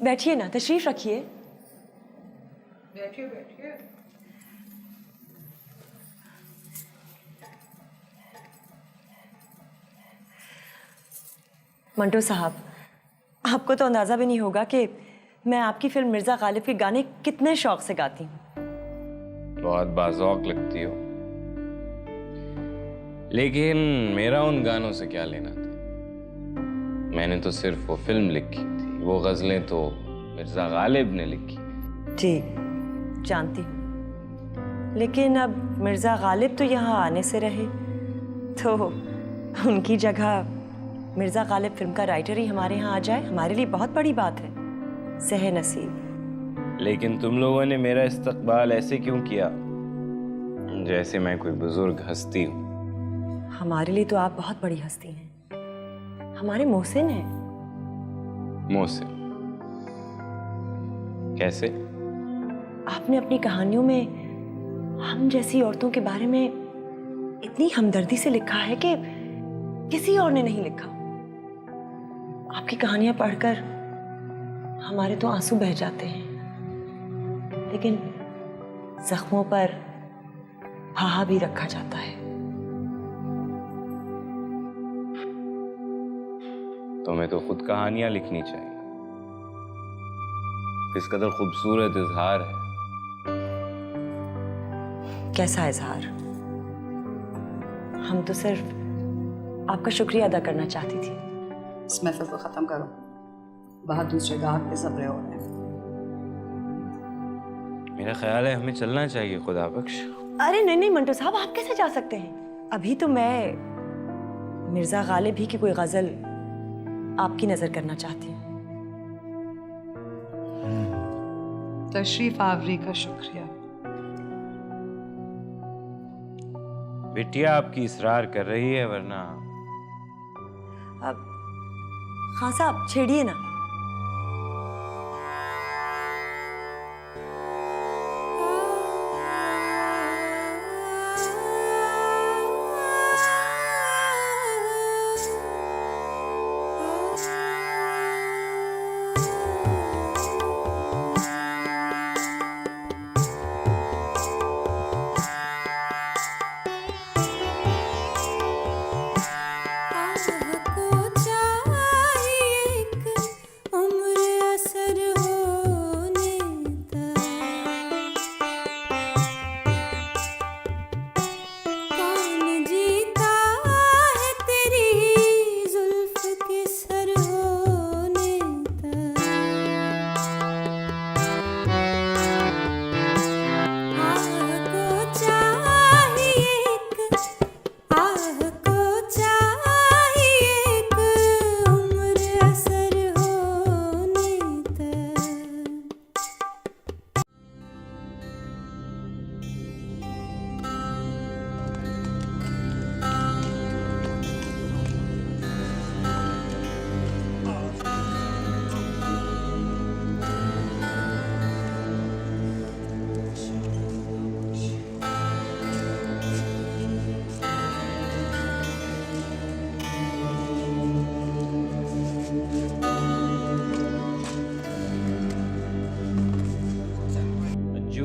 बैठिए ना, तशरीफ रखिए। बैठिए बैठिए। मंटो साहब, आपको तो अंदाजा भी नहीं होगा कि मैं आपकी फिल्म मिर्जा गालिब के गाने कितने शौक से गाती हूँ। बहुत बाज़ौक लगती हो, लेकिन मेरा उन गानों से क्या लेना था? मैंने तो सिर्फ वो फिल्म लिखी थी, वो गजलें तो मिर्जा गालिब ने लिखी। जी जानती हूँ, लेकिन अब मिर्जा गालिब तो यहाँ आने से रहे, तो उनकी जगह मिर्जा गालिब फिल्म का राइटर ही हमारे यहाँ आ जाए, हमारे लिए बहुत बड़ी बात है। सहे नसीब। लेकिन तुम लोगों ने मेरा इस्तकबाल ऐसे क्यों किया जैसे मैं कोई बुजुर्ग हस्ती हूँ? हमारे लिए तो आप बहुत बड़ी हस्ती हैं, हमारे मोहसिन हैं। मोहसिन? कैसे? आपने अपनी कहानियों में हम जैसी औरतों के बारे में इतनी हमदर्दी से लिखा है कि किसी और ने नहीं लिखा। आपकी कहानियां पढ़कर हमारे तो आंसू बह जाते हैं, लेकिन जख्मों पर फाहा भी रखा जाता है। तुम्हें तो खुद कहानियां लिखनी चाहिए। किस कदर खूबसूरत इजहार है। कैसा इजहार? हम तो सिर्फ आपका शुक्रिया अदा करना चाहती थी। इस महफिल को खत्म करो, बाहर दूसरे गाहक के सबरे हो रहे हैं। मेरा ख्याल है हमें चलना चाहिए, खुदा बख्श। अरे नहीं नहीं मंटो साहब, आप कैसे जा सकते हैं? अभी तो मैं मिर्जा गालिब ही की कोई गजल आपकी नजर करना चाहती हूँ। तशरीफ आवरी का शुक्रिया। बिटिया आपकी इसरार कर रही है, वरना अब खान साहब छेड़िए ना।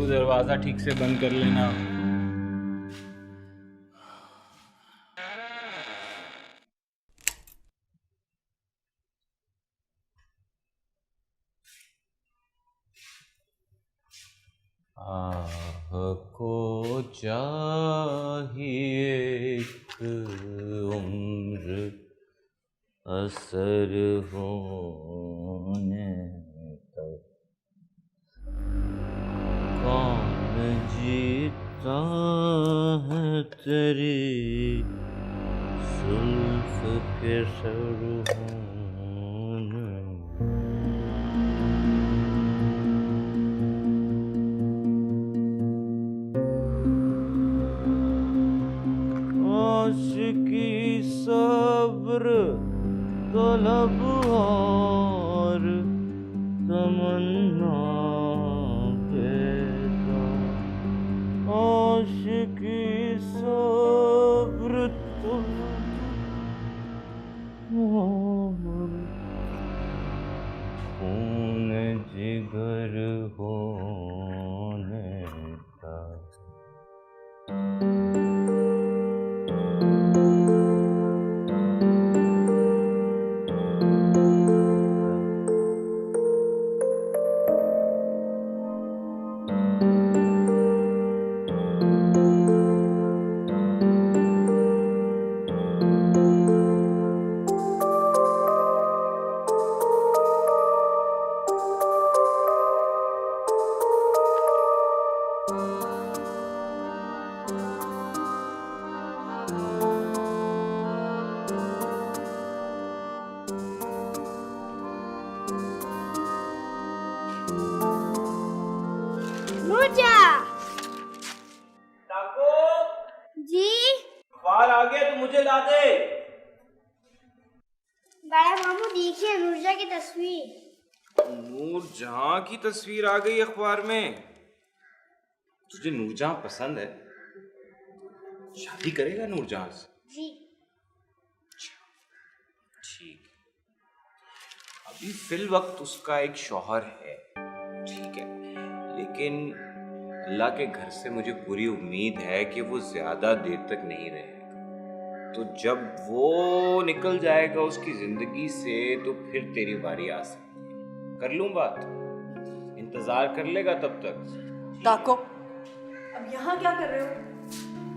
दरवाजा ठीक से बंद कर लेना। आह को चाहिए एक उम्र असर होने तक, कौन जीता है तेरी जुल्फ के सर होने। आशिकी सब्र तलब और तमन्ना पैदा, आशिकी सब्र तलब और खून जी अखबार आ गया तो मुझे ला दे। बड़ा मामू देखिए नूरजहाँ की तस्वीर। नूरजहाँ की तस्वीर आ गई अखबार में। तुझे नूरजहाँ पसंद है? शादी करेगा नूरजहाँ से? जी ठीक। अभी फिल वक्त उसका एक शौहर है, ठीक है, लेकिन अल्लाह के घर से मुझे पूरी उम्मीद है कि वो ज्यादा देर तक नहीं रहेगा। तो जब वो निकल जाएगा उसकी जिंदगी से तो फिर तेरी बारी आ सकती है। कर लूं बात? इंतजार कर लेगा तब तक? ताको, अब यहाँ क्या कर रहे हो?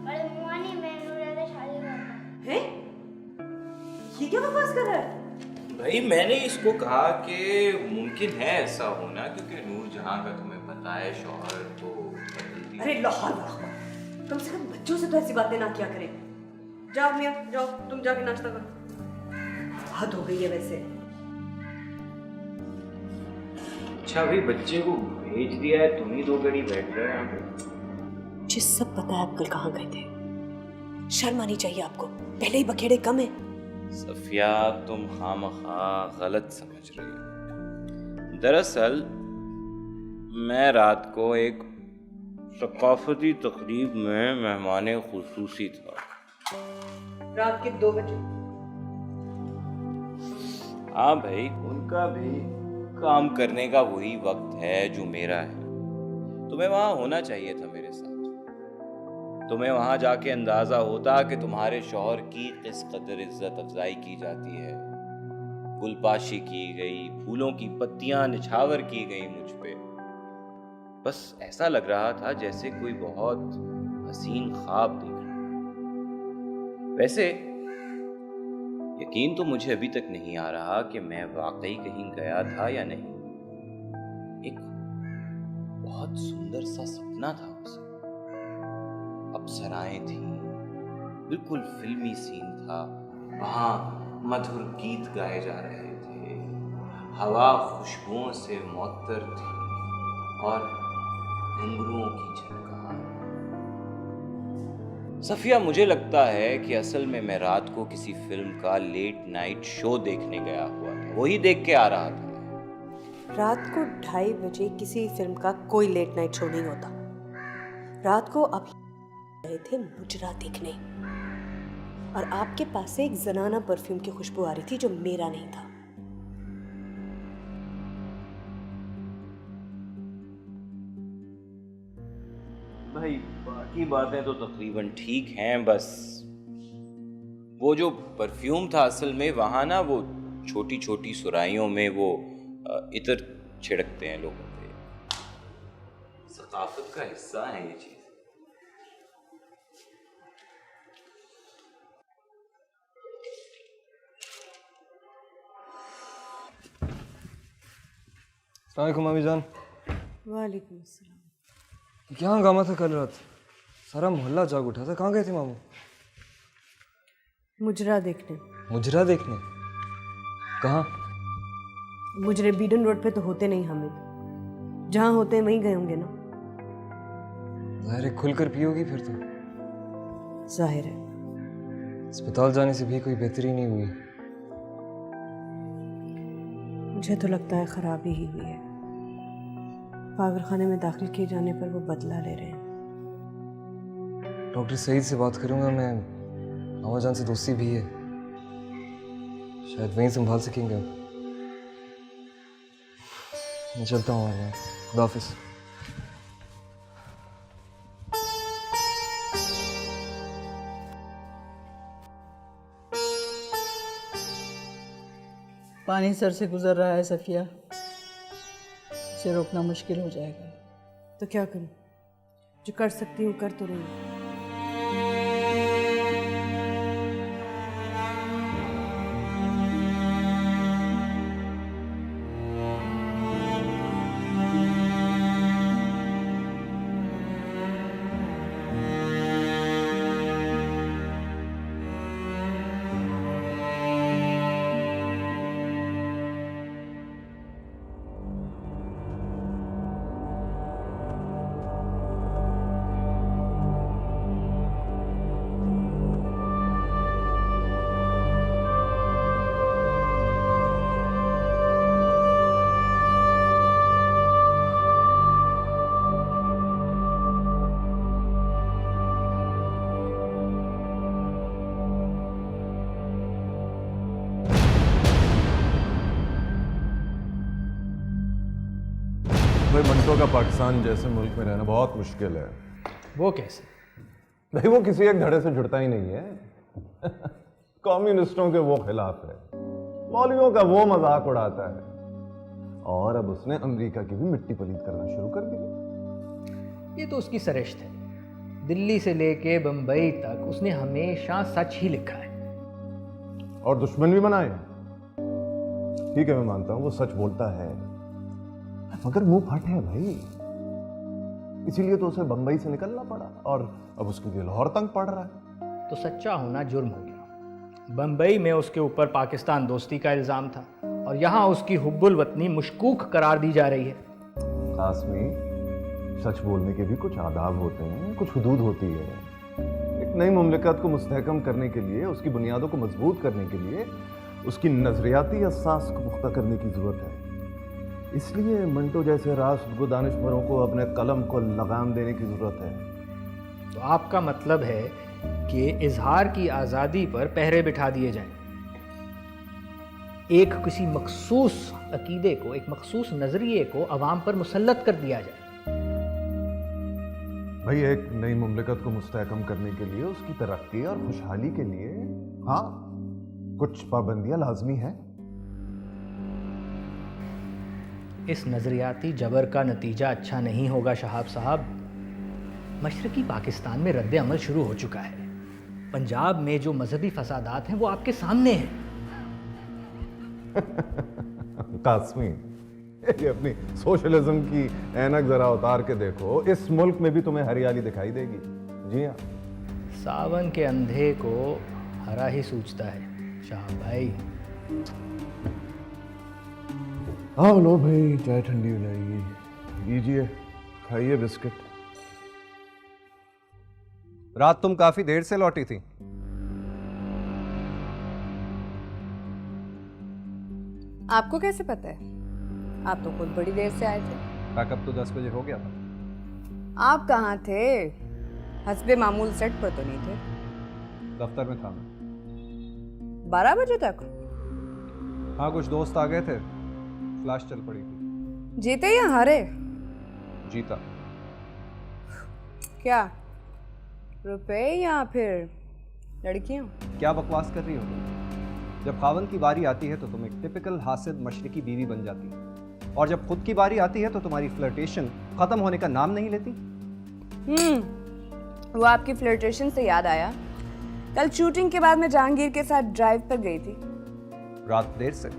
बड़े मुआ ने मैं नूरजहाँ से शादी करना हैं? ये क्या बकवास कर रहा है? भाई मैंने इसको कहा कि मुमकिन है ऐसा होना, क्योंकि नूरजहाँ का तुम्हें पता है शौहर तो अरे लाहौर कम से कम बच्चों से तो ऐसी बातें ना किया करें। जाओ मियाँ जाओ, तुम जाके नाश्ता करो। हद हो गई है वैसे। अच्छा भाई बच्चे को भेज दिया है, तुम ही दो घड़ी बैठ रहे हैं यहाँ पे। मुझे सब पता है आप कल कहाँ गए थे। शर्म आनी चाहिए आपको, पहले ही बखेड़े कम है। सफिया तुम खामखा गलत समझ रही हो। दरअसल मैं रात को एक सकाफती तकरीब में मेहमान खुसूसी था। रात के 2 बजे? हाँ भाई, उनका भी काम करने का वही वक्त है जो मेरा है। तुम्हें वहां होना चाहिए था मेरे साथ। तुम्हें वहां जाके अंदाजा होता कि तुम्हारे शौहर की किस कदर इज्जत अफजाई की जाती है। गुलपाशी की गई, फूलों की पत्तियां निछावर की गई मुझ पे। बस ऐसा लग रहा था जैसे कोई बहुत हसीन ख्वाब देख रहा। वैसे यकीन तो मुझे अभी तक नहीं आ रहा कि मैं वाकई कहीं गया था या नहीं। एक बहुत सुंदर सा सपना था उसे। अप्सराएं थी, बिल्कुल फिल्मी सीन था। वहां मधुर गीत गाए जा रहे थे, हवा खुशबुओं से मुअत्तर थी और घुंघरुओं की झनकार। सफिया मुझे लगता है कि असल में मैं रात को किसी फिल्म का लेट नाइट शो देखने गया हुआ था, वही देख के आ रहा था। रात को 2:30 बजे किसी फिल्म का कोई लेट नाइट शो नहीं होता। रात को आप गए थे मुजरा देखने और आपके पास से एक जनाना परफ्यूम की खुशबू आ रही थी जो मेरा नहीं था। भाई बाकी बातें तो तकरीबन ठीक हैं, बस वो जो परफ्यूम था असल में वहाँ ना वो छोटी छोटी सुराइयों में वो इत्र छिड़कते हैं लोगों पे। सकाफत का हिस्सा है ये चीज। अस्सलाम वालेकुम मामी जान। वालेकुम अस्सलाम। क्या हंगामा था कल रात? सारा मोहल्ला जाग उठा था। कहाँ गए थे मामू? मुजरा देखने। मुजरा देखने? कहाँ? मुजरे बीडन रोड पे तो होते नहीं हामिद, जहाँ होते हैं वहीं गए होंगे ना। जाहिर है खुलकर पियोगी फिर तो। जाहिर है। अस्पताल जाने से भी कोई बेहतरी नहीं हुई। मुझे तो लगता है खराबी ही हुई है। पागल खाने में दाखिल किए जाने पर वो बदला ले रहे हैं। डॉक्टर सईद से बात करूंगा मैं। मामा जान से दोस्ती भी है, शायद वहीं संभाल सकेंगे। अब मैं चलता हूँ। खुदा हाफिज़। पानी सर से गुजर रहा है सफिया, इसे रोकना मुश्किल हो जाएगा। तो क्या करूं? जो कर सकती हूँ कर तो रही हूँ। भाई मंटो का पाकिस्तान जैसे मुल्क में रहना बहुत मुश्किल है। वो कैसे? भाई वो किसी एक धड़े से जुड़ता ही नहीं है। कम्युनिस्टों के वो खिलाफ है, मौलवियों का वो मजाक उड़ाता है, और अब उसने अमेरिका की भी मिट्टी पलीत करना शुरू कर दी। ये तो उसकी सरश्त है। दिल्ली से लेके बंबई तक उसने हमेशा सच ही लिखा है। और दुश्मन भी बनाए। ठीक है, मैं मानता हूं वो सच बोलता है, मगर मुंह फट है भाई, इसीलिए तो उसे बंबई से निकलना पड़ा और अब उसके लिए लाहौर तंग पड़ रहा है। तो सच्चा होना जुर्म हो गया। बंबई में उसके ऊपर पाकिस्तान दोस्ती का इल्ज़ाम था और यहाँ उसकी हुब्बुल वतनी मुशकूक करार दी जा रही है। कासमी, सच बोलने के भी कुछ आदाब होते हैं, कुछ हुदूद होती है। एक नई मुमलिकत को मुस्तहकम करने के लिए, उसकी बुनियादों को मजबूत करने के लिए उसकी नजरियाती असास को पुख्ता करने की जरूरत है। इसलिए मंटो जैसे राष्ट्र दानिशवरों को अपने कलम को लगाम देने की जरूरत है। तो आपका मतलब है कि इजहार की आज़ादी पर पहरे बिठा दिए जाएं, एक किसी मखसूस अकीदे को, एक मखसूस नजरिए को अवाम पर मुसल्लत कर दिया जाए। भाई एक नई मुमलिकत को मुस्तहकम करने के लिए, उसकी तरक्की और खुशहाली के लिए हाँ कुछ पाबंदियां लाजमी हैं। इस नजरियाती जबर का नतीजा अच्छा नहीं होगा शहाब साहब। मशरकी पाकिस्तान में रद्द अमल शुरू हो चुका है। पंजाब में जो मजहबी फसादात हैं वो आपके सामने हैं। कासमी, ये अपनी सोशलिज्म की ऐनक जरा उतार के देखो, इस मुल्क में भी तुम्हें हरियाली दिखाई देगी। जी हाँ, सावन के अंधे को हरा ही सूझता है शाह भाई। आओ लो भाई, चाय ठंडी हो जाएगी, लीजिए खाइए बिस्किट। रात तुम काफी देर से लौटी थी। आपको कैसे पता है? आप तो खुद बड़ी देर से आए थे। पैकअप तो 10 बजे हो गया था। आप कहाँ थे? हस्बे मामूल सेट पर तो नहीं थे। दफ्तर में था मैं। 12 बजे तक? हाँ, कुछ दोस्त आ गए थे, फ्लैश चल पड़ी थी। जीते या हारे? जीता। क्या रुपए या फिर लड़कियां? क्या बकवास कर रही हो तुम? जब खावन की बारी आती है तो तुम एक टिपिकल हासिद मशरकी बीवी बन जाती है, और जब खुद की बारी आती है तो तुम्हारी फ्लर्टेशन खत्म होने का नाम नहीं लेती। वो आपकी फ्लर्टेशन से याद आया, कल शूटिंग के बाद मैं जहांगीर के साथ ड्राइव पर गई थी। रात देर से।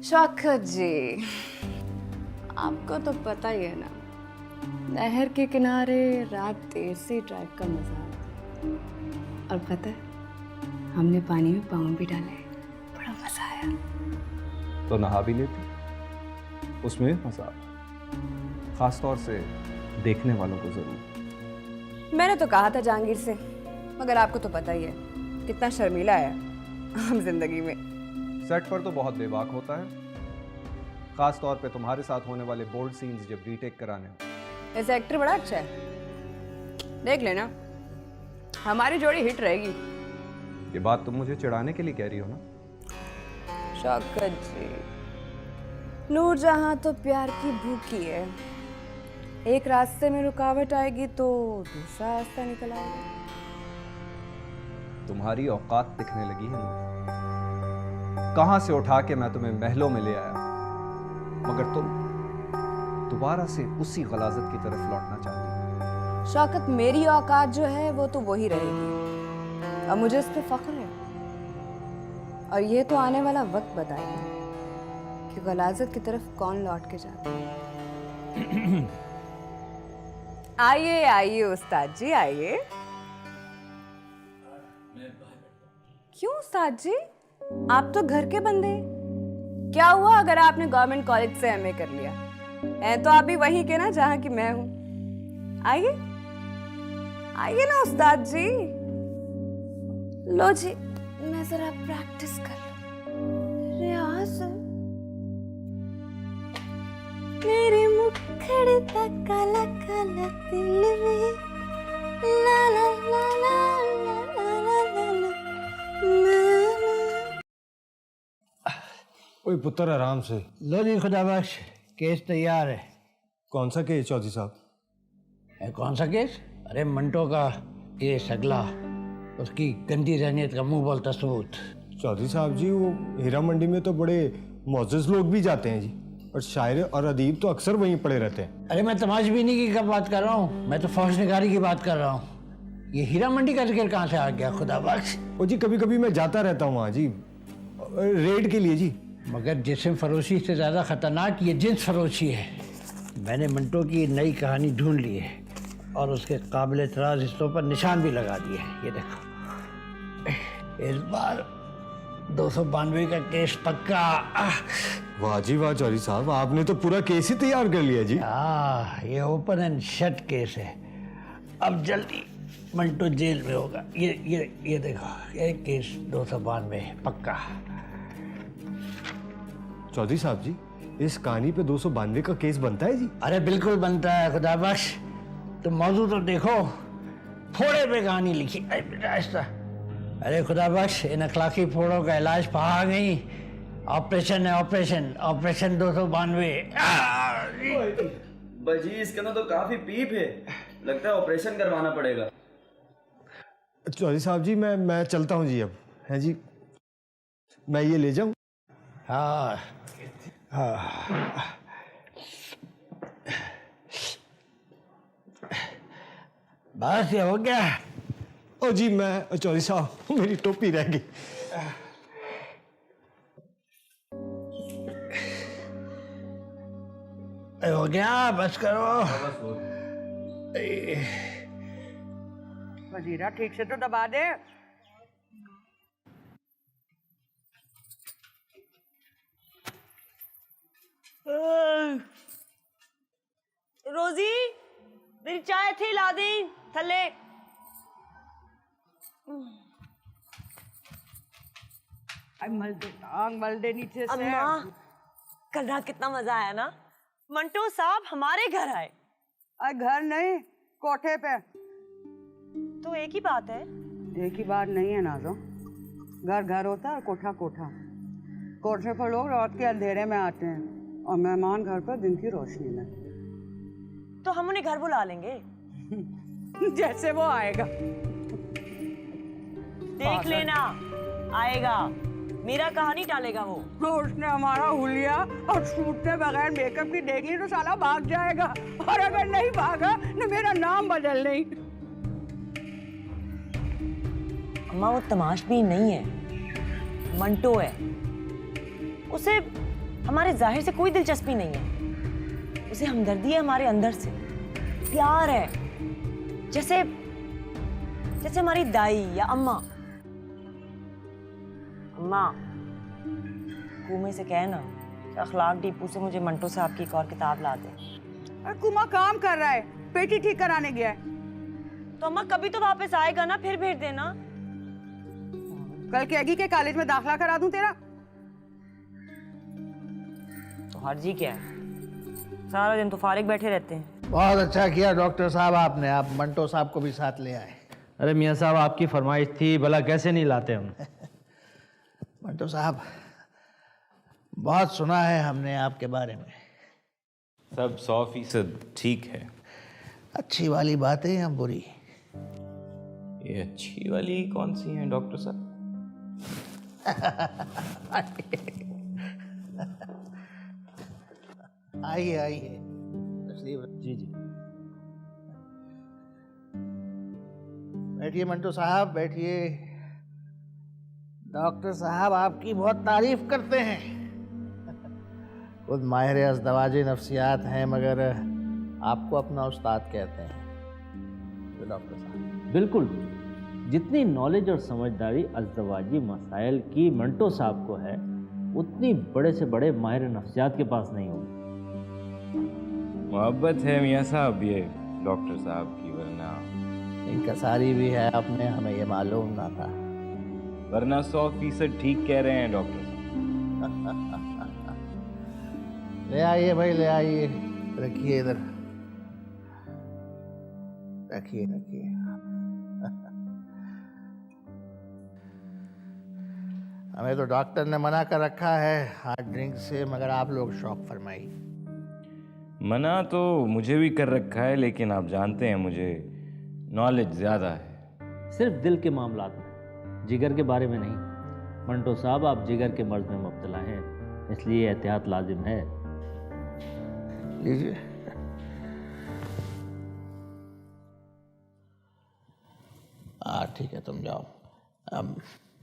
शौकत जी, आपको तो पता ही है ना, नहर के किनारे रात देर से ड्राइव का मजा आता है। और पता है, हमने पानी में पाँव भी डाले, बड़ा मजा आया। तो नहा भी लेती, उसमें मजा आता, खास तौर से देखने वालों को जरूर। मैंने तो कहा था जहांगीर से, मगर आपको तो पता ही है कितना शर्मीला है हम जिंदगी में। सेट पर तो बहुत बेबाक होता है, खास तौर पे तुम्हारे साथ होने वाले बोल्ड सीन्स जब रीटेक कराने हो। ऐसा एक्टर बड़ा अच्छा है, देख लेना, हमारी जोड़ी हिट रहेगी। ये बात तुम मुझे चिढ़ाने के लिए कह रही हो ना? शौकत जी, नूरजहां तो प्यार की भूखी है, एक रास्ते में रुकावट आएगी तो दूसरा रास्ता निकल आएगा। तुम्हारी औकात दिखने लगी है मुझे। कहां से उठा के मैं तुम्हें महलों में ले आया, मगर तुम दोबारा से उसी गलाजत की तरफ लौटना चाहती हो। शौकत, मेरी औकात जो है वो तो वही रहेगी, और मुझे इस पे फख्र है। और ये तो आने वाला वक्त बताएगा कि गलाजत की तरफ कौन लौट के जाता है। आइए आइए उस्ताद जी, आइए। क्यों उस्ताद जी, आप तो घर के बंदे। क्या हुआ अगर आपने गवर्नमेंट कॉलेज से एमए कर लिया है, तो आप भी वहीं के ना जहां की मैं हूं। आइए आइए ना उस्ताद जी। लो जी, मैं जरा प्रैक्टिस कर लूं, रियाज। मेरे मुखड़े तक काला काला दिल में ला ला ला ला ला ला ला ला ला। ओए पुत्र आराम से। लो जी खुदाबख्श, केस तैयार है। कौन सा केस चौधरी साहब? है कौन सा केस? अरे मंटो का केस अगला, उसकी गंदी रहनियत का मुंह बोलता सबूत। चौधरी साहब जी, वो हीरा मंडी में तो बड़े मोअज़्ज़ज़ लोग भी जाते हैं जी, और शायर और अदीब तो अक्सर वहीं पड़े रहते हैं। अरे मैं तमाशबीनी की कब बात कर रहा हूँ, मैं तो फौजनिगारी की बात कर रहा हूँ। ये हीरा मंडी का जिक्र कहाँ से आ गया खुदाबख्श? ओ जी, कभी कभी मैं जाता रहता हूँ वहाँ जी, रेड के लिए जी। मगर जिस्म फरोशी से ज़्यादा खतरनाक ये जिन्स फरोशी है। मैंने मंटो की नई कहानी ढूंढ ली है और उसके काबिल एतराज़ हिस्सों पर निशान भी लगा दिए। ये देखो, इस बार 292 का केस पक्का। वाह जी वाह चौधरी साहब, आपने तो पूरा केस ही तैयार कर लिया जी। हाँ, ये ओपन एंड शट केस है। अब जल्दी मंटो जेल में होगा। ये देखो, ये केस 292 पक्का। चौधरी साहब जी, इस कहानी पे 292 का केस बनता है जी? अरे बिल्कुल बनता है खुदाबख्श, तुम मौजू तो देखो, फोड़े पे कहानी लिखी। अरे खुदाबख्श, इन अखलाकी फोड़ों का इलाज पहा गई। ऑपरेशन है, ऑपरेशन, ऑपरेशन 292। बजी इसके अंदर तो काफी पीप है, लगता है ऑपरेशन करवाना पड़ेगा। चौधरी साहब जी, मैं चलता हूँ जी अब। है जी, मैं ये ले जाऊँ? हाँ हाँ, बस ये हो गया। ओ जी, मैं चौधरी साहब, मेरी टोपी रह गई। हो गया, बस करो। वजीरा ठीक से तो दबा दे। रोजी, मेरी चाय थी, ला दी थले। मल दे टांग, मल दे नीचे से। अम्मा, कल रात कितना मजा आया ना। मंटो साहब हमारे घर आए। अरे घर नहीं, कोठे पे। तो एक ही बात है। एक ही बात नहीं है नाजो, घर घर होता है और कोठा कोठा। कोठे पर लोग रात के अंधेरे में आते हैं और मेहमान घर पर दिन की रोशनी में। तो हम उन्हें घर बुला लेंगे। जैसे वो आएगा देख लेना, आएगा, मेरा कहानी टालेगा वो। तो उसने हमारा हुलिया और छूटने बगैर मेकअप की देख ली तो साला भाग जाएगा, और अगर नहीं भागा तो मेरा नाम बदल नहीं। अम्मा, वो तमाशबीन नहीं है, मंटो है। उसे हमारे जाहिर से कोई दिलचस्पी नहीं है। उसे हमदर्दी है हमारे अंदर से, प्यार है, जैसे जैसे हमारी दाई या अम्मा। अम्मा, कुमे से कहना कि अखलाक डीपू से मुझे मंटो साहब की एक और किताब ला दे। अरे कुमा काम कर रहा है, पेटी ठीक कराने गया है। तो अम्मा कभी तो वापस आएगा ना, फिर भेज देना। कल कैगी के कॉलेज में दाखला करा दूं तेरा। तो हर्जी क्या है, सारा दिन तो फारिग बैठे रहते हैं। बहुत अच्छा किया डॉक्टर साहब आपने, आप मंटो साहब को भी साथ ले आए। अरे मियाँ साहब, आपकी फरमाइश थी, भला कैसे नहीं लाते हम। मंटो साहब, बहुत सुना है हमने आपके बारे में। सब 100% ठीक है। अच्छी वाली बातें या बुरी? ये अच्छी वाली कौन सी है डॉक्टर साहब? आइए आइए, जी जी, बैठिए मंटो साहब, बैठिए। डॉक्टर साहब आपकी बहुत तारीफ करते हैं। खुद माहिर अज़दवाजी नफ्सियात हैं, मगर आपको अपना उस्ताद कहते हैं। तो डॉक्टर साहब, बिल्कुल। जितनी नॉलेज और समझदारी अज़दवाजी मसाइल की मंटो साहब को है, उतनी बड़े से बड़े माहिर नफ्सियात के पास नहीं होगी। मोहब्बत है मियाँ साहब ये डॉक्टर साहब की, वरना इनका सारी भी है, आपने हमें ये मालूम ना था। वरना 100% ठीक कह रहे हैं डॉक्टर साहब। ले आइए भाई, ले आइए, रखिए इधर, रखिए रखिए। हमें तो डॉक्टर ने मना कर रखा है हार्ड ड्रिंक से, मगर आप लोग शौक फरमाई। मना तो मुझे भी कर रखा है, लेकिन आप जानते हैं मुझे नॉलेज ज़्यादा है। सिर्फ दिल के मामलात में, जिगर के बारे में नहीं। मंटो साहब, आप जिगर के मर्ज में मुब्तला हैं, इसलिए एहतियात लाजिम है। लीजिए। ठीक है, तुम जाओ।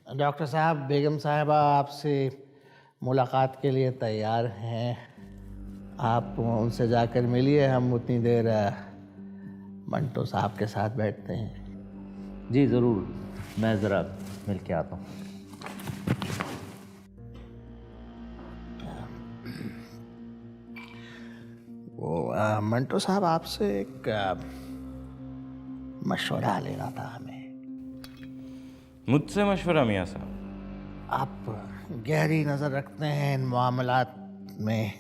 डॉक्टर साहब, बेगम साहिबा आपसे मुलाकात के लिए तैयार हैं। आप उनसे जाकर मिलिए, हम उतनी देर मंटो साहब के साथ बैठते हैं। जी ज़रूर, मैं ज़रा मिल के आता हूँ। वो मंटो साहब, आपसे एक मशवरा लेना था हमें। मुझसे मशवरा मियाँ साहब? आप गहरी नज़र रखते हैं इन मामलात में।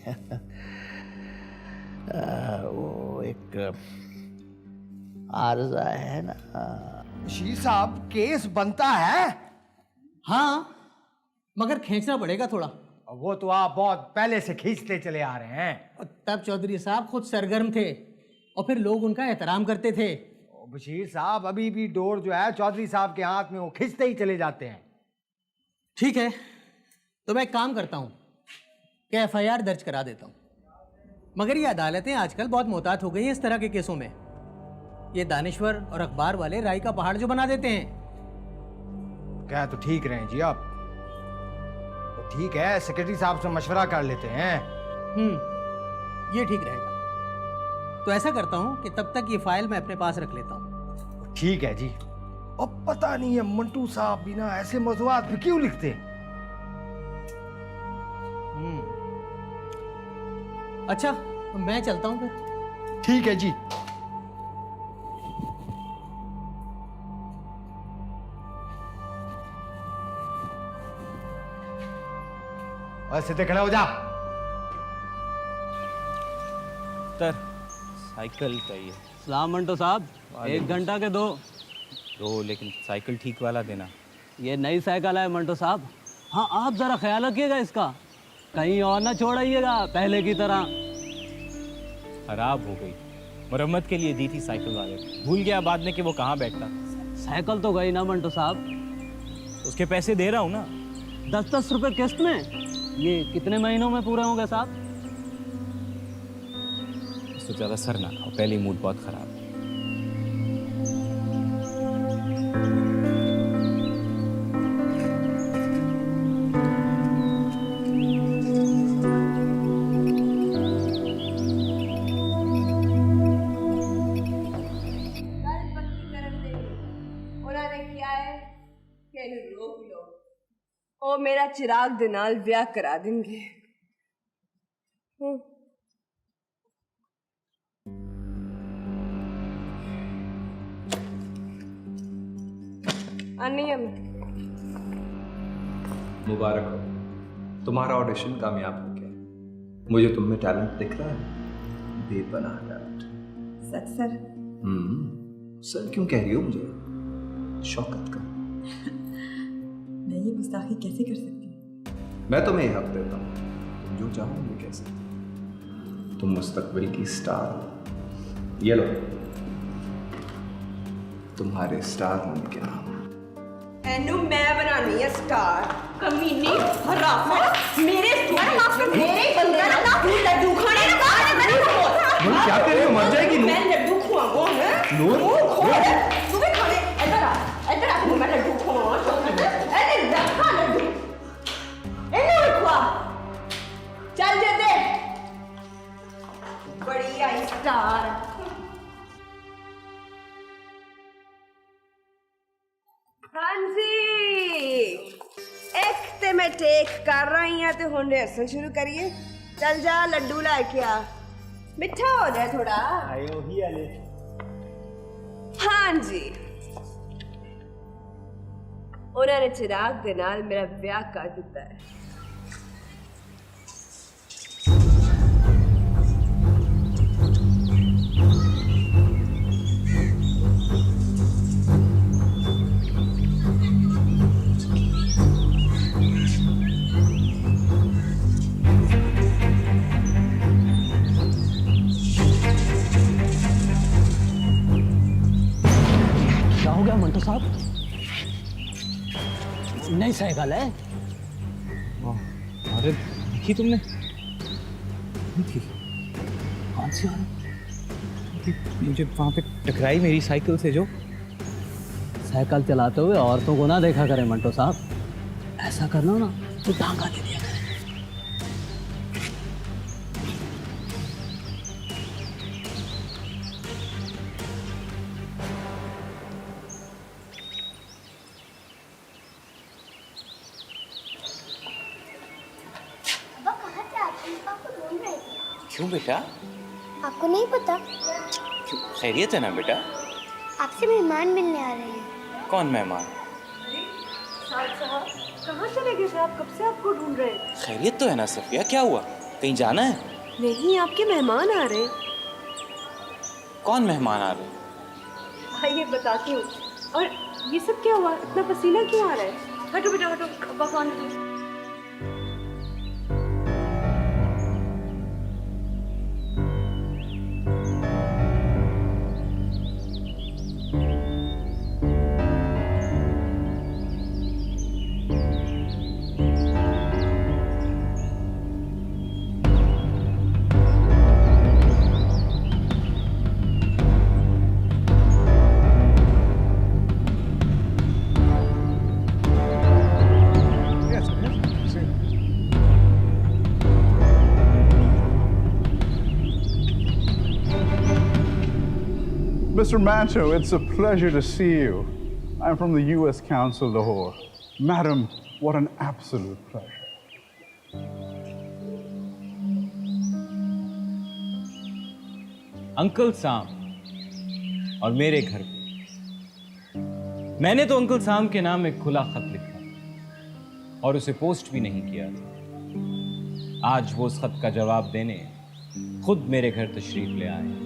वो एक आर्जा है ना। बशीर साहब, केस बनता है। हाँ, मगर खींचना पड़ेगा थोड़ा। वो तो आप बहुत पहले से खींचते चले आ रहे हैं। तब चौधरी साहब खुद सरगर्म थे और फिर लोग उनका एहतराम करते थे। बशीर साहब, अभी भी डोर जो है चौधरी साहब के हाथ में, वो खींचते ही चले जाते हैं। ठीक है, तो मैं एक काम करता हूँ कि FIR दर्ज करा देता हूँ। मगर ये अदालतें आजकल बहुत मोहतात हो गई हैं इस तरह के केसों में। ये दानिश्वर और अखबार वाले राय का पहाड़ जो बना देते हैं। क्या तो ठीक रहे जी आप। तो ठीक है, सेक्रेटरी साहब से मशवरा कर लेते हैं। ये ठीक रहेगा। तो ऐसा करता हूँ कि तब तक ये फाइल मैं अपने पास रख लेता हूँ। ठीक है जी। अब पता नहीं है मंटू साहब बिना ऐसे मौज़ूआत पे क्यों लिखते। अच्छा, मैं चलता हूँ फिर। ठीक है जी। सीधे खड़ा हो जा। साइकिल चाहिए। सलाम मंटो साहब, 1 घंटा के दो, लेकिन साइकिल ठीक वाला देना। ये नई साइकिल है मंटो साहब। हाँ, आप ज़रा ख्याल रखिएगा इसका, कहीं और ना छोड़ाइएगा पहले की तरह। खराब हो गई, मरम्मत के लिए दी थी साइकिल वाले, भूल गया बाद में कि वो कहाँ बैठता। साइकिल तो गई ना मंटो साहब। उसके पैसे दे रहा हूँ ना। 10-10 रुपए किस्त में। ये कितने महीनों में पूरे होंगे साहब? इससे ज़्यादा सर ना खाओ, पहले ही मूड बहुत खराब है। ओ मेरा चिराग दे नाल ब्याह करा देंगे। अनियम, मुबारक हो, तुम्हारा ऑडिशन कामयाब हो गया। मुझे तुम में टैलेंट दिख रहा है, बेपनाह टैलेंट। सच सर? सर क्यों कह रही हो मुझे? शौकत का। मैं ये गुस्ताखी कैसे कर सकती हूँ? मैं तुम्हें हक देता हूँ, तुम जो चाहो ये कह सकते हो। तुम मुस्तकबिल की स्टार हो। ये लो, तुम्हारे स्टार होने के नाम। एनु मैं बनानी है स्टार। कमीनी, हराम, मेरे मेरे बंदे ना लड्डू खाने लगा है। नूर क्या कर रही हो? मर जाएगी नूर। मैं लड्डू खुआऊंगा है। नूर तू भी खाने। इधर आ मैं लड्डू खुआऊंगा। अरे रखा लड्डू इन्हें खुआ। चल दे दे। बड़ी आई स्टार। एक ते मैं टेक कर रही हूं तो हुण रिहर्सल शुरू करिए। चल जा लड्डू लेके आ, मिठा हो जाए थोड़ा। आयो ही आले। हाँ जी, उन्होंने चिराग दे नाल मेरा ब्याह कर दिता है। मंटो साहब, नई साइकिल है। अरे देखी तुमने? देखी कौन सी औरत मुझे वहां पे टकराई मेरी साइकिल से? जो साइकिल चलाते हुए औरतों को ना देखा करें मंटो साहब, ऐसा करना ना तो टांगा दे दिया करें। पापा कहाँ थे आप? पापा ढूंढ रहे थे। क्यों बेटा? आपको नहीं पता? क्यों, खैरियत है ना बेटा? आपसे मेहमान मिलने आ रहे हैं। कौन मेहमान? कहाँ चले गए थे आप? कब से आपको ढूंढ रहे हैं। खैरियत तो है ना सफिया? क्या हुआ? कहीं जाना है? नहीं, आपके मेहमान आ रहे हैं। कौन मेहमान आ रहे हैं? आइए बताती हूँ। और ये सब क्या हुआ? इतना पसीना क्यों आ रहा है? हटो बेटा हटो, अब्बा कौन है? Mr. Manto, it's a pleasure to see you. I'm from the U.S. Council, Lahore. Madam, what an absolute pleasure. Uncle साम और मेरे घर पे मैंने तो अंकल साम के नाम एक खुला खत लिखा और उसे पोस्ट भी नहीं किया था। आज वो उस खत का जवाब देने खुद मेरे घर तशरीफ ले आए।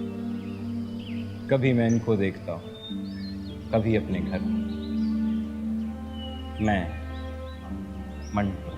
कभी मैं इनको देखता हूँ, कभी अपने घर में। मैं मंटो।